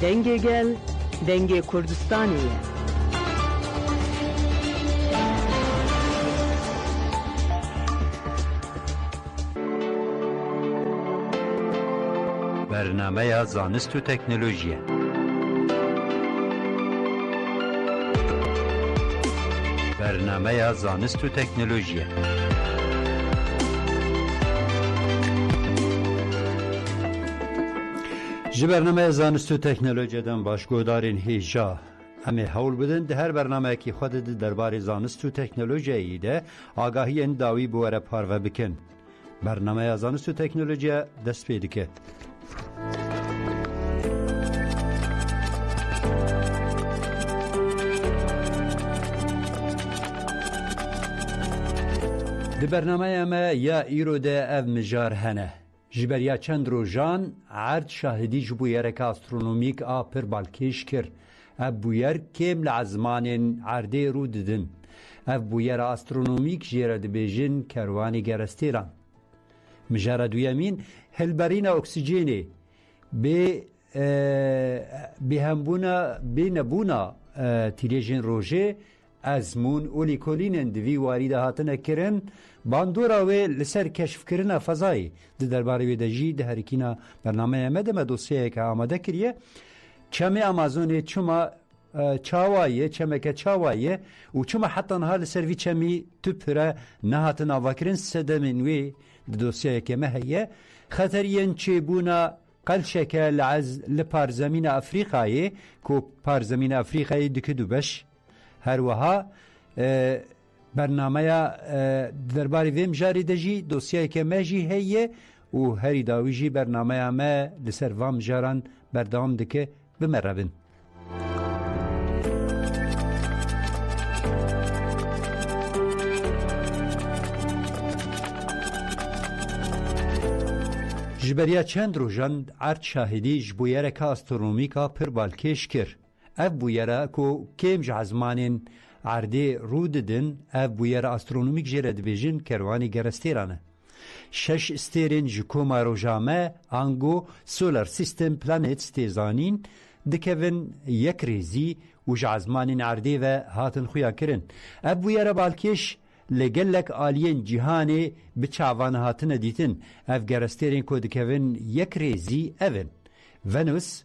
Denge gel, Denge Kurdistaniye. برنامه زانست و تکنولوژی. برنامه زانست و تکنولوژی. جی برنامه زانست و تکنولوژی دم باشگودارین هیجا همه حول بدن ده هر برنامه که خود درباره زانست و تکنولوژی ایده آگاهی این داوی بواره پارو بکن. برنامه زانست و تکنولوژی دست پیدا کرد. دی برنامه ما یا ایرو ده او مجار هنه جبریا چند روزان عرض شاهدی جبویرک استرونومیک آپر بالکیش کر اب بویر کم لعزمان عرده رو ددن اب بویر استرونومیک جیرد بیجن کروانی گرستیران مجار دویمین هلبرین اکسیجینی به نبونا تیلیجن روژه ازمون اولیکولین دوی وارد هاتنه کرن باندورا و لسر کشف کرنه فضایی درباره ویدجی ده هرکینا برنامه مدم دوسیه که آماده کریه چمه آمازونی چما چاوایه چمه که چاوایه و چما حتی نها لسر وی چمی تپره نهاتن آواکرن سدمنوی دوسیه که مهیه خطرین چه بونا قل شکل لپار زمین افریقایی که پار زمین افریقایی دکدو بش هر وها برنامه درباره ویم جاری دجی دوسیه که مجی هیه و هری داویجی برنامه ما لسر وام جاران بردام دکه بمربن جبریا چند روزان عرض شاهدی جبویرک استرونومیکا پر بالکش کر اف بویره کو کم جزمانین عرده رو ددن اف بویره استرونومیک جرد بیجن کروانی گرستیرانه شش استیرین جکوما روژامه آنگو سولار سیستم پلانت ستیزانین دکوین یک ریزی و جزمانین عرده و هاتن خویا کرن اف بویره بالکش لگلک آلین جهانی بچاوان هاتن دیتن اف گرستیرین کو دکوین یک ریزی اون ونوس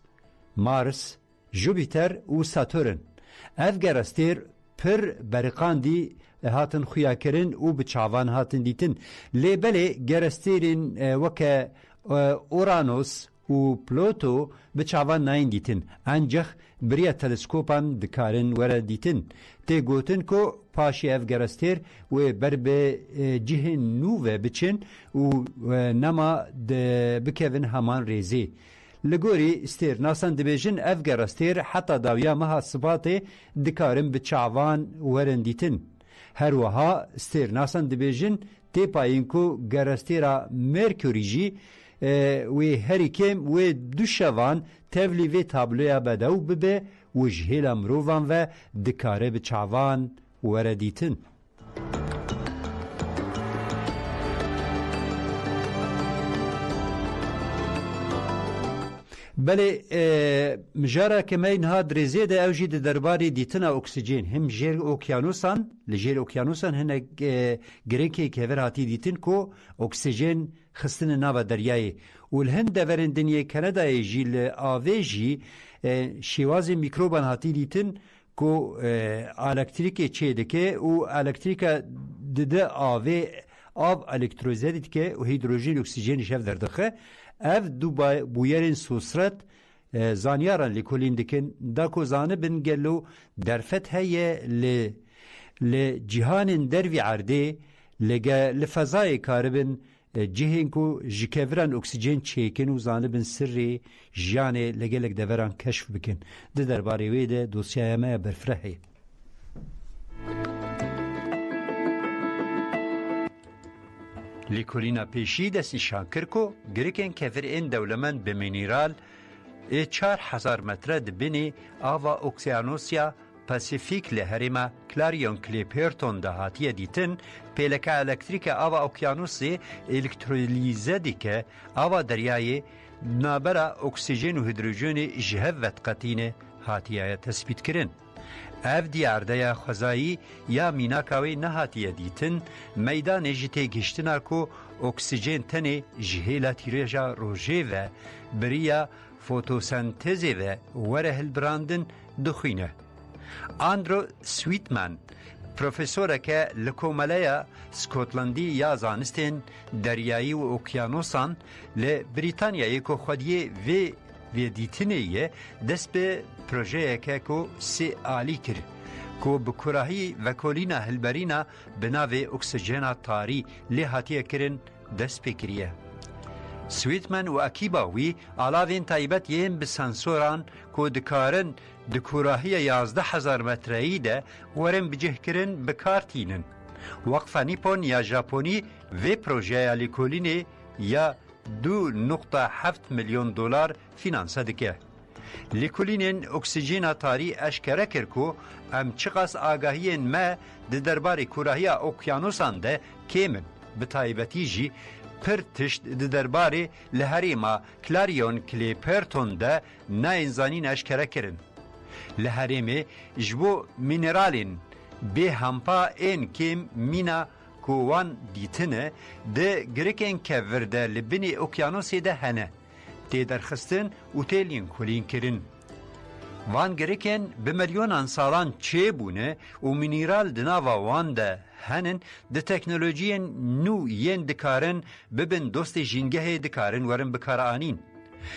مارس جوپیتر و ساتورن اف گرستیر پر برقاندی هاتن خویا کرن و بچاوان هاتن دیتن لیبله گرستیرین وکه اورانوس و پلوتو بچاوان ناین دیتن انجخ بریا تلسکوپان دکارن ورا دیتن تی گوتن کو پاشی اف گرستیر و بر به جهن نوه بچن و نما بکوین همان ریزی لگوری استیر ناسان دبیجن اف گرستیر حتی داویا مها صباته دکارن بچاوان ورن دیتن هر وها استیر ناسان دبیجن تی پایین کو گرستیرا مرکوری جی و هری کم و دوشوان تولی و تابلویا بدو ببه و جهیل امروان و دکاره بچاوان وردیتن بله مجارا کمین ها درزه ده اوجی ده درباری دیتنا اکسیجین هم جیر اوکیانوسان لجیر اوکیانوسان هنه گرینکی که ورهاتی دیتن کو اکسیجین خستن ناو دریایی و الهند دورن دنیای کانادای جیل آوه جی شیواز میکروبان هاتی دیتن کو الکتریکی چه دکه و الکتریکا ده آوه آب الکتروزه دیده و هیدروژین اکسیجین شف دردخه اف دو بویرین سوسرت زانیاران لکولین دکن دا کو زانه بن گلو درفت هیه لجهان دروی عرده لفضای کاربن جهین کو جکوران اکسیجن چیکن و زانه بن سری جانه لگلک دوران کشف بکن ده درباره ویده دوسیه ما برفرهی لیکولینا پیشی دستی شانکر کو گریکن کفر این دولمن به مینیرال 4000 متر دبینی آوا اوکسیانوسیا پاسیفیک لهریما کلاریون کلیپرتون ده هاتیه دیتن پیلکا الکتریک آوا اوکیانوسی الکترولیزه دیکه آوا دریای نابرا اکسیژن و هیدروژن جهوت قطینه هاتیه تثبیت کرن. اف دیارده خوزایی یا میناکاوی نهاتیه دیتن میدان جیته گشتنا کو اکسیژن تنه جهیلا تیرجا روژه و بریا فوتوسنتزه و وره هلبراندن دخینه. آندرو سویتمن پروفسوره که لکوملیا سکوتلندی یا زانستین دریایی و اوکیانوسان لبریتانیایی که خودیه و دیتنیه دست به پروژه که سی آلی کرد که بکراهی و کولینا هلبرینا بناوی اکسیژن تاری لحاتیه کرن دست بکریه. سویتمن و اکیباوی علاوین تایبت یم بسانسوران که دکارن دکراهی 11,000 مترهی ده ورم بجه کرن بکارتینن. وقفه نیپون یا ژاپنی و پروژه لیکولینه یا 2.7 میلیون دلار فینانسه دکه. لیکولینین اکسیژن تاری اشکره کرد که ام چقدر آگاهی ما درباره کراهی اوکیانوسان ده کمن به تایبتی جی پرتشت درباره لحریما کلاریون کلیپرتون ده نه انزانین اشکره کرن. لحریمه جبو مینرالین به همپا این کم مینا کوان دیتنه ده گرکن که ورده لبنی اوکیانوسی ده هنه تی درخستن و تیلین کلین کرن. وان گرکن به میلیونان سالان چه بونه و مینرال دناوا وان ده هنن ده تکنولوژی نو ین دکارن ببن دوست جنگه دکارن ورن بکارانین.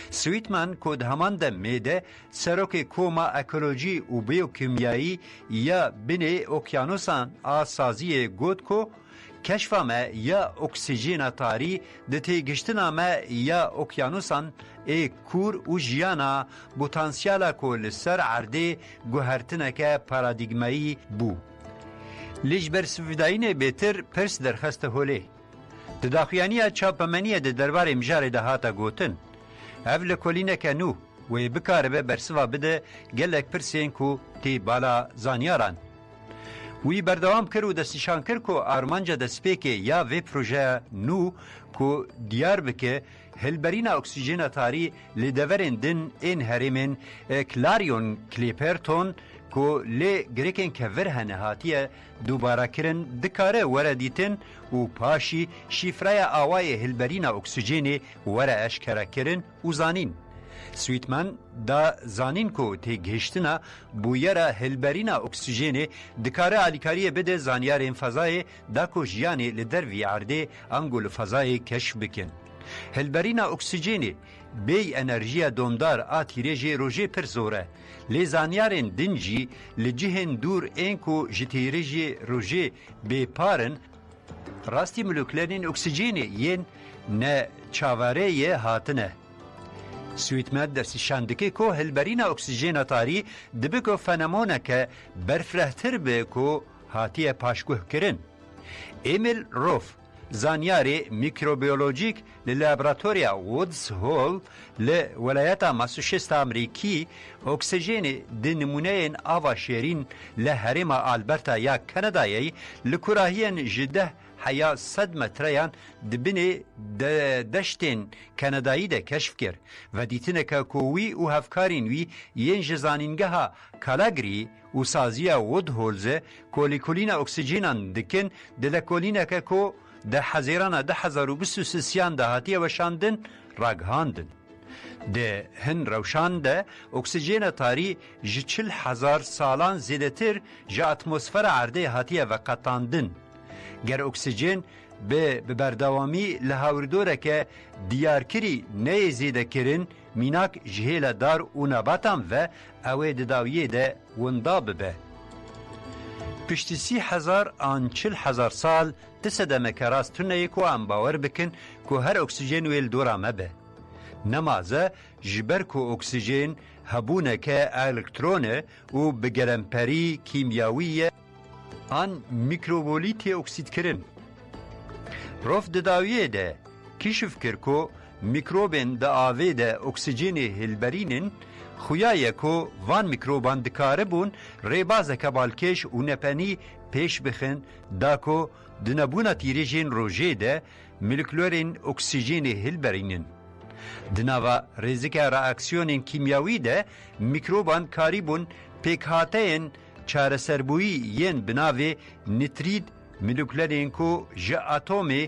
سویتمن کود همان ده میده سروک کوما اکولوژی و بیوکیمیایی یا بین اوکیانوسان آسازی گود کو کشف ما یا اکسیژن تاری دتی گشتنا ما یا اوکیانوسان کور و جیانا پتانسیالا کل سر عرده گوهرتنه که پارادیگمایی بو. لیج برسویداین بهتر پرس درخست هوله. دداخیانی چاپمنی درباره مجاره دهاتا گوتن. اول کلینه که نو و بکاره به برسوا بده گلک پرسین کو تی بالا زانیاران. وی بردوام کرد و دستشان کرد که آرمانجا دسپیکه یا وی پروژه نو که دیار بکه هلبرین اکسیژن تاری لدورن دن این هرمن کلاریون کلیپرتون که لی گریکن که وره نهاتیه دوباره کرن دکاره وردیتن و پاشی شیفره آوای هلبرین اکسیژن وره اشکره کرن و زانین. سویتمن دا زانین کو تی گشتنا بویرا هلبرینا اکسیژن دکاره الیکاری بده زانیار فضای دا کو جیانی لدروی عرده انگول فضای کشف بکن. هلبرینا اکسیژن بی انرژی دومدار آتیریجی روژه پر زوره. لی زانیارن دنجی لجهن دور اینکو جتیریجی روژه بی پارن راستی مولکولین اکسیژن ین نه چاواره یه هاتنه. سویتمن درسیشاندکی که هلبرین اکسیژن تاری دبکو فنمونه که برفرهتر به که هاتیه پاشگوه کرن. ایمیل روف زانیاری میکروبیولوژیک للابراتوریا وودز هول لولایت ماسوچست امریکی اکسیژن دی نمونه آوا شیرین لهرم آلبرتا یا کانادایی لکراهین جده حیا 100 متریان دبنی دشتین کانادایی ده کشف کرد و دیتنه که کوی و هفکارین وی ین جزانینگه ها کالاگری و سازیا وود هولزه کولیکولین اکسیژنان دکن دلکولینه که کو ده حزیران ده 1023 ده هاتیه وشاندن راگهاندن. ده هن روشان ده اکسیژن تاری جه 40,000 سالان زیدتر جه اتمسفر عرده هاتیه و قطاندن. گر اکسیژن به بردوامی لحاوردوره که دیارکری نیزیده کرن میناک جهیل دار و نباتان و اوه دداویه ده وندا ببه. پشتی 30,000 آن 40,000 سال تسده مکراس تونه یکو هم باور بکن که هر اکسیژن ویل دورا مبه. نمازه جبر که اکسیژن هبونه که الکترونه و بگرمپری کیمیاویه آن میکروبولیتی اکسید کرن. روف دداویه ده کشف کرد که میکروبین ده آوه ده اکسیژن هلبرینن خویایه که وان میکروبان دکاره بون ریبازه کبالکش و نپنی پیش بخن دا که دنبونه تیریجین روژه ده مولکولین اکسیژن هلبرینن. دناوا رزق راکسیون کیمیاوی ده میکروبان کاریبون پیک هاتین چارەسەربووی یەن بناوێ نیترید مولکولەرێن کو ji atomê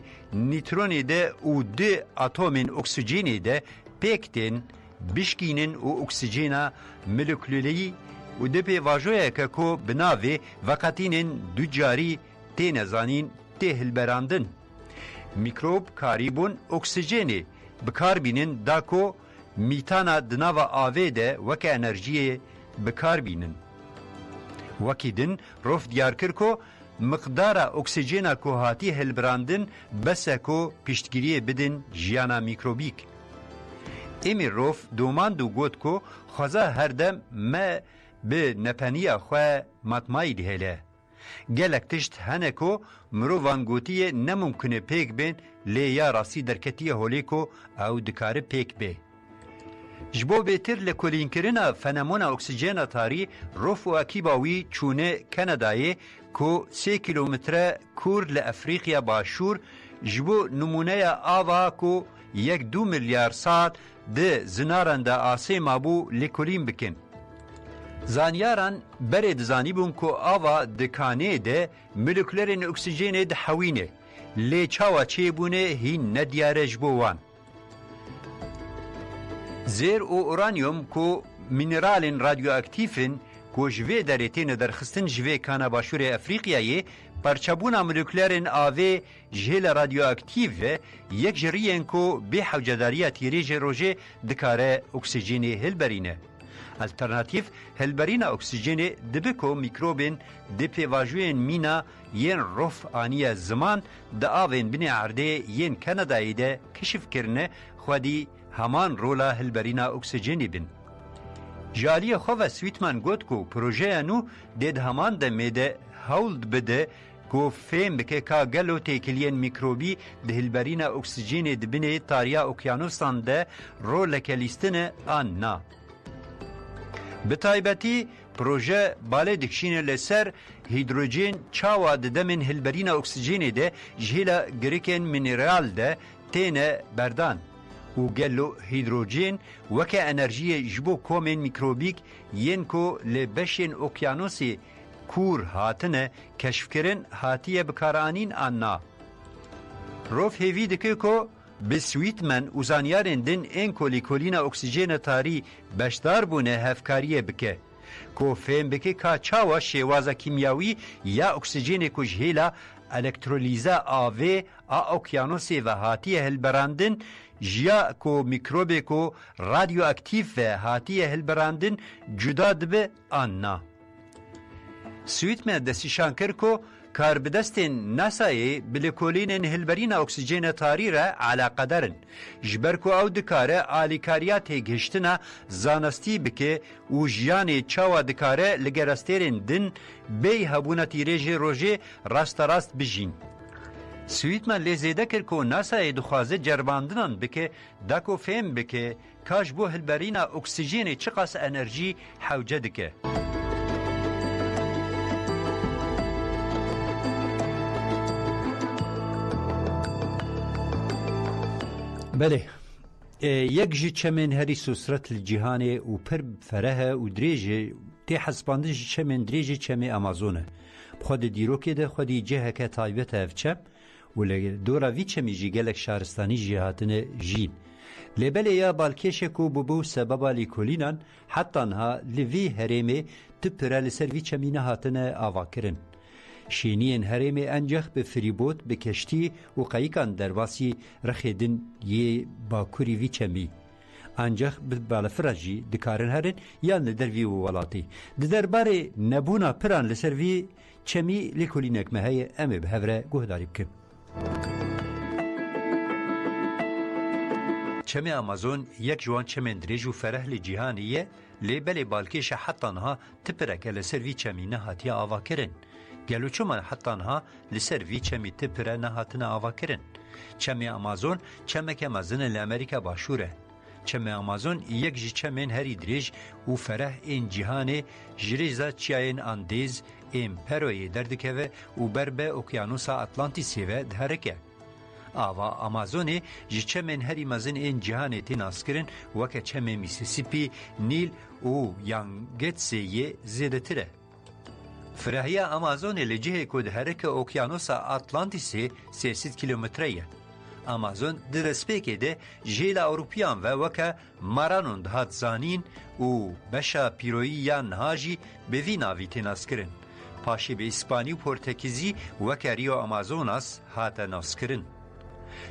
nîtronê de û di atomên oksijênê de pêk tên bişkînin û oksijêna molekûleyî û di pêvajoyeke ku binavê veqetînên du carî têne zanîn tê hilberandin. Mîkrob karîbûn oksijênê bikarbînin da ku mîtana di nava avê de weke enerjiyê bikarbînin. Wekî din rof diyar kir ku miqdara oksijêna ku hatî hilbirandin bese ku piştgiriyê bidin jiyana mîkrobîk. Emî rof domand û got ku xweza herdem me bi nepeniya xwe matmayî dihêle. Gelek tişt hene ku mirovan gotiye nemumkine pêk bên lê ya rastî derketiye holê ku ew dikare pêk bê. Ji bo bêtir li kulînkirina fenomena oksijêna tarî rof û ekîba wî çûne Kanadayê ku 3 kilometre kûr li Efrîqiya Başûr ji bo numûneya ava ku 1-2 milyar sal di zinaran de asê mabû lêkolîn bikin. Zanyaran berê dizanîbûn ku ava di kanê de molekûlerên oksijênê dihewîne, lê çawa çêbûne hîn nediyare ji bo wan. Zêr û uranyum ku mineralên radyoaktîfin ku ji vê derê têne derxistin ji vê kana Başûrê Efrîqiyayê parçebûna molekûlerên avê ji hêla radyoaktîv ve yek ji riyên ku bê hewcedariya tîrêjê rojê dikare oksijênê hilberîne. Alternatîv hilberîna oksijênê dibe ku mîkrobên di pêvajoyên mîna yên rof aniya ziman di avên binê erdê yên Kanadayê de keşif kirine xwedî heman rola hilberîna oksijênê bin. Ji aliyê xwe ve Sweetman got ku projeya nû dê di heman demê de hewl bide ku fêm bike ka gelo têkiliyên mîkrobî di hilberîna oksijênê di binê tariya okyanusan de roleke lîstine an na. Bi taybetî proje balê dikşîne li ser hîdrojên çawa di demên hilberîna oksijênê de ji hêla girêkên mineral de têne berdan û gelo hîdrojên weke enerjiyê ji bo komên mîkrobîk yên ku li beşên okyanusê kûr hatine keşfkirin hatiye bikaranîn an na. Rof hêvî dike ku bi Sweetman û zanyarên din ên ku lêkolîna oksijêna tarî beşdar bûne hevkariyê bike. Ku fêm bike ka çawa şêwaza kîmyawî ya oksijênê ku ji hêla elektrolîza avê a okyanusê ve hatiye hilberandin jiya ku mîkrobê ku radyoaktîv ve hatiye hilberandin cuda dibe an na. Sweetman destîşan kir ku karbidestên NASAyê bi lêkolînên hilberîna oksijêna tarî re alaqedarin ji ber ku ew dikare alîkariya têgihiştina zanistî bike û jiyanê çawa dikare li gerestêrên din bê hebûna tîrêjê rojê rasterast bijîn. Sweetman lê zêde kir ku NASAyê dixwaze cerbandinan bike da ku fêm bike ka ji bo hilberîna oksijênê çi qas enerjî hewce dike. Belê, yek ji çemên herî sosret li cîhanê û pir ferehe û dirêjê tê hespandin ji çemên dirêjê çemê Amazon e. Xwe di dîrokê de xwedî ciheke taybet ev çem û li dora vî çemî jî gelek şaristanî jî hatine jîn. Lê belê ya balkêşek û bûbû sebeba lêkolînan heta niha li vî herêmê tu pire li ser vî çemî nehatine avakirin. Şîniyên herêmê enceh bi ferîbot, bi keştî û qeyîkan derbasî rexêdin yê bakurî vî çemî. Enceh bi balafira jî dikarin herin yan li der vî welatî. Di derbarê nebûna piran li ser vî çemî lêkolînek me heye em ê bi hev re guhdarî bikin. Çemê Amazon yek ji wan çemên dirêj û fereh li cîhanê ye, lê belê balkêşa heta niha ti pireke li ser vî çemî nehatiye avakirin. Gelo çima heta niha li ser vî çemî ti pire nehatine avakirin. Çemê Amazon çemeke mezin li Amerîka Başûr e. Çemê Amazon yek ji çemên herî dirêj û fereh ên cîhanê ji rêza çiyayên Andêz ên Peroyê derdikeve û ber be Okyanusa Atlantîsê ve diherike. آوا آمازونی جی چمن هری مزن این جهان تین اسکرین وکه چمن میسیسیپی نیل و یانگتسیه زیده تره. فرهیا آمازون لجهه کود هرک اوکیانوس اطلانتیسی 300 کیلومتریه. آمازون در سپیکه ده جیل اوروپیان و وکه مرانون دهات زانین و بشا پیروی یا نهاجی به وی ناوی تین اسکرین. پاشی به اسپانی و پورتکیزی وکه ریو آمازوناس هات ناسکرین.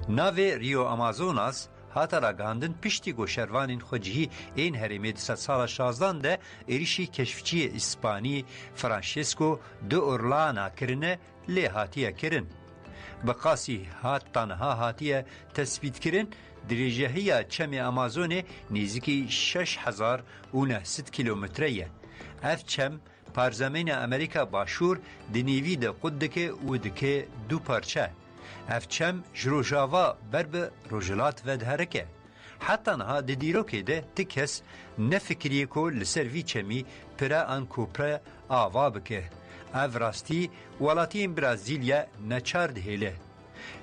ناوی ریو آمازوناس هاتا را گاندن پشتی گوشروانین خوجهی این هرمی 200 سال 16 ده ایریشی کشفچی اسپانی فرانشیسکو دو اورلانا کرنه لی هاتیه کرن. بقاسی هات تنها هاتیه تثبیت کرن دریجهی چم آمازون نیزکی 6900 کیلومتریه. اف چم پارزمین امریکا باشور دنیوی ده قدکه و دکه دو پارچه. افچم جروجاوا برب روجلات و دهرکه. حتی نها دیروکه ده تکس نفکریه که لسروی چمی پرا انکو پرا آوا بکه. اف راستی ولاتین برازیلیا نچارد هیله.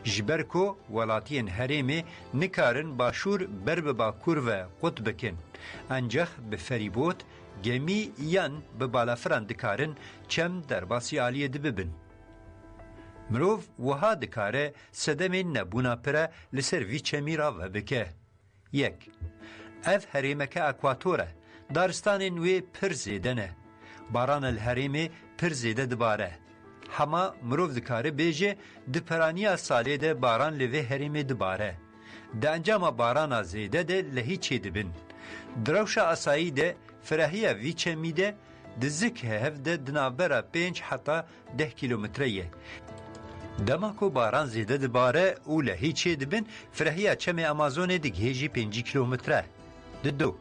جبرکو ولاتین هریمه نکارن باشور برب باکور و قط بکن. انجخ به فریبوت گمی یان به بالافران دکارن چم در باسی عالیه دببن. مروف وها دکاره سدمین نبونا پره لسر وی چمی را و بکه. یک اف هریمک اکواتوره دارستان وی پر زیدنه. باران الهریم پر زیده دباره. هما مروف دکاره بیجه دپرانی ساله ده باران لوی هریم دباره. ده انجام باران زیده ده لحی چی دبن. دروش آسایی ده فرهیه وی چمی ده دزک هف ده دنابره 5 حتی 10 کیلومتریه. دماکو باران زیده دباره او لحی چی دبن فرهیه چم آمازون دگهیجی 5 کیلومتره. دو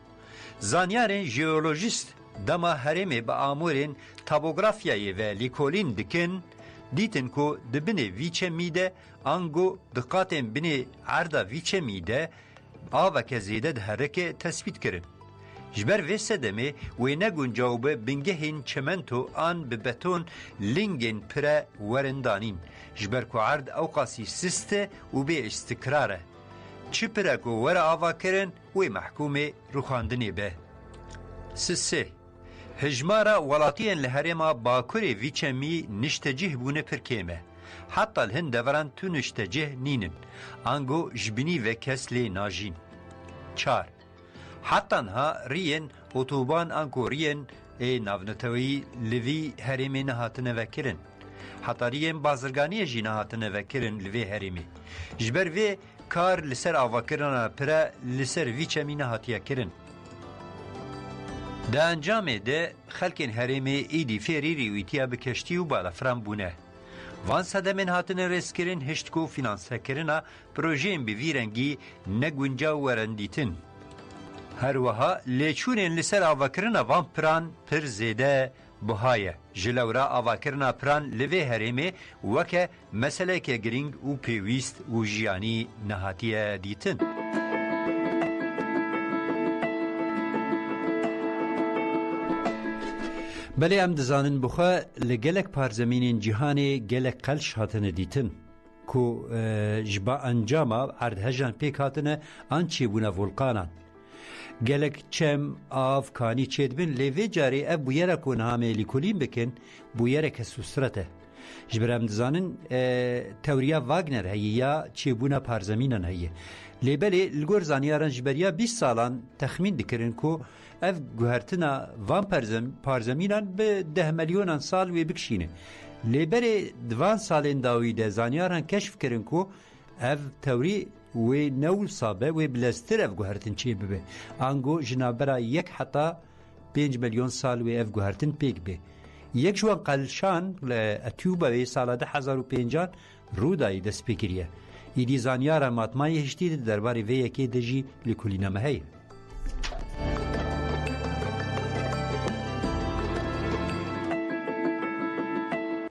زانیارین جیولوژیست دما هرمی با آمورین تابوگرافیایی و لیکولین دکن دیتن کو دبنه ویچه میده انگو دقاتن بنه عرض ویچه میده آوه که زیده ده هرکه تثبیت کرن. جبر ویسته دمه وی نگون جاوبه بنگهین چمنتو آن به بتون لنگین پره ورندانین. جبر کو عرض اوقاسی سسته و به استقراره. چی پره کو ور آوا کرن وی محکومه روخاندنی به. سه هجمارا ولاتین لهرما باکوری ویچمی نشتجه بونه پرکیمه. حتی الهند دوران تو نشتجه نینن. انگو جبنی و کسلی ناجین. 4 حتی انها رین اتوبان انگو رین ای ناونتوی لوی هرمی نهاتنه وکرن. حتی رین بازرگانی جی نهاتنه وکرن لوی هرمی. جبر وی کار لسر آواکرن پره لسر ویچمی نهاتیه کرن. ده انجام ده خلکین هرمی ایدی فیری ریویتیا بکشتی و بالافران بونه. وان سدمن هاتن رسکرین هشتکو فینانسه کرنا پروژین بویرنگی نگونجا ورندیتن. هر وها لیچونین لسر آواکرنا وان پران پر زیده بهایه. جلورا آواکرنا پران لوی هرمی وکه مسئله که گرینگ و پیویست و جیانی نهاتیه دیتن. بله ام دزانن بخوا لگلک پارزمینین جهانی گلک قلش هاتنه دیتن کو جبا انجاما اردهجان پیک هاتنه آنچی بونه ولقانان گلک چم آف کانی چید بین لیوی جاری اب بویره کن همه لیکولین بکن بویره که سوسترته جبر ام دزانن توریا واگنر هیه یا چی بونه پارزمینان هیه لیبلی لگور زانیاران جبریا 20 سالان تخمین دکرن کو اف گوهرتنا وان پارزمینان به 10 میلیون سال وی بکشینه لیبری دوان سالین داوی ده زانیاران کشف کرن کو اف توری وی نول صابه وی بلستر اف گوهرتن چی ببه انگو جنابرا یک حتی 5 میلیون سال وی اف گوهرتن پیک به یک جوان قلشان اتیوبا وی سال 1050 رودایی دست پیکریه ایدی زانیاران ماتمای هشتی درباره وی یکی دجی لیکولینا مهی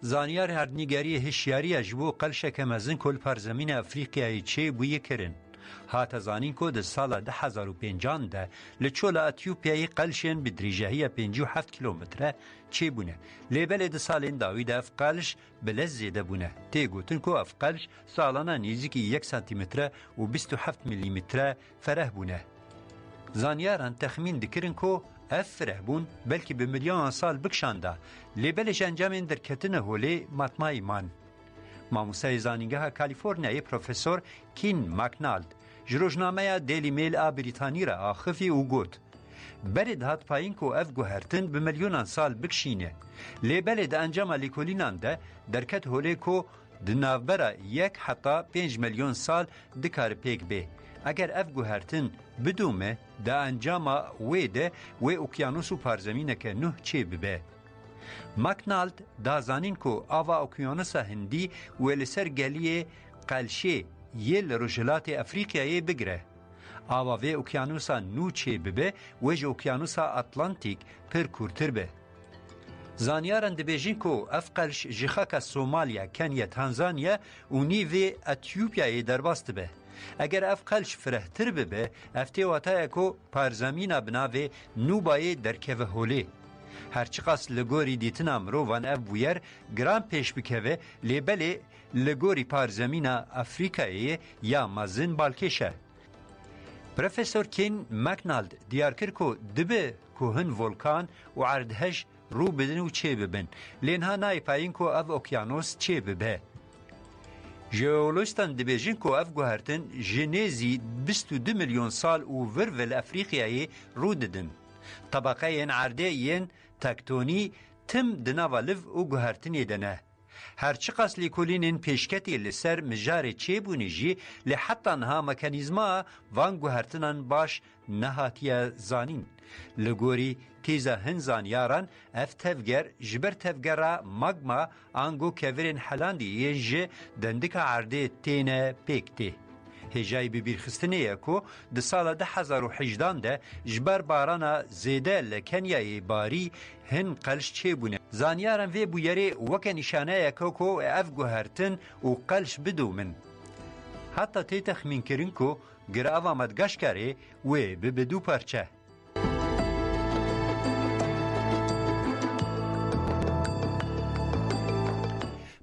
زانیار هردنیگری هشیاری اجبو قلشه که مزن کل پرزمین افریقیایی چه بویه کرن. هات زانین کو د سال 2005 ده لچولا اتیوپیای قلشن بدریجهیه 57 کیلومتره چی بونه لیبل د سالین داوی ده افقالش بلز زیده بونه تی گوتن کو افقالش سالانه نیزیکی 1 سانتیمتره و 27 میلیمتره فرح بونه زانیاران تخمین دکرن کو اف فرح بون بلکه به میلیون سال بکشانده لیبلش انجامین درکتنه هولی ماتمای مان ماموسای زانینگاه کالیفورنیای پروفسور کین ماکنالد جروجنامه دیلی میل بریتانی را آخفی و گوت برد هات پایین کو اف گوهرتن به میلیون سال بکشینه لیبل ده انجام لیکولینان ده درکت هولی کو دناوبره 1 حتی 5 میلیون سال دکار پیک به اگر اف گوهرتن بدومه ده انجام ویده و اوکیانوس و پارزمینه که نه چه ببه ماکنالد دا زانین کو آوا اوکیانوسا هندی و لسر گلیه قلشه یه لروجلات افریقیای بگره آوا و اوکیانوسا نو چه ببه و جو اوکیانوسا اطلانتیک پر کورتر به زانیاران دبیجین کو اف قلش جخاک سومالیا کنیا تانزانیا و نیوی اتیوپیای درباست به اگر اف قلش فرهتر ببه افتی واتای کو پارزمین بناوی نوبای درکه هولی هرچی قاس لگوری دیتنا مروان اف بویر گران پیش بکوه لیبلی لگوری پارزمین افریقایی یا مزن بالکشه پروفسور کین ماکنالد دیار کر کو دبه کوهن ولکان و عردهش رو بدن و چه ببن لینها نای پایین کو اف اوکیانوس چه ببه ژئولوژیستان دبیجین کو اف گوهرتن ژنیزی 22 میلیون سال و ورول افریقیایی رو ددن طبقه ین عرده ین تکتونی تم دناوالف و گوهرتنی دنه هرچی قاس لیکولینین پیشکتی لسر مجار چه بونیجی لحتا نها مکانیزما وان گوهرتنان باش نهاتیا زانین لگوری تیزا هنزان یاران اف تفگر جبر تفگره مگما آنگو کورین حلاندی ینجه دندک عرده تینه پیکتی هجای ببیرخستنه کو د سال 2018 ده جبر بارانا زیده لکنیای باری هن قلش چه بونه زانیارن وی بویری وک نشانه کو اف گوهرتن و قلش بدو من حتی تی تخمین کرین کو گراوا مدگش کری و بدو پرچه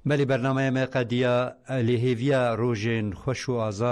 بله برنامه ما قدیا لهویا روژن خوش و آزاد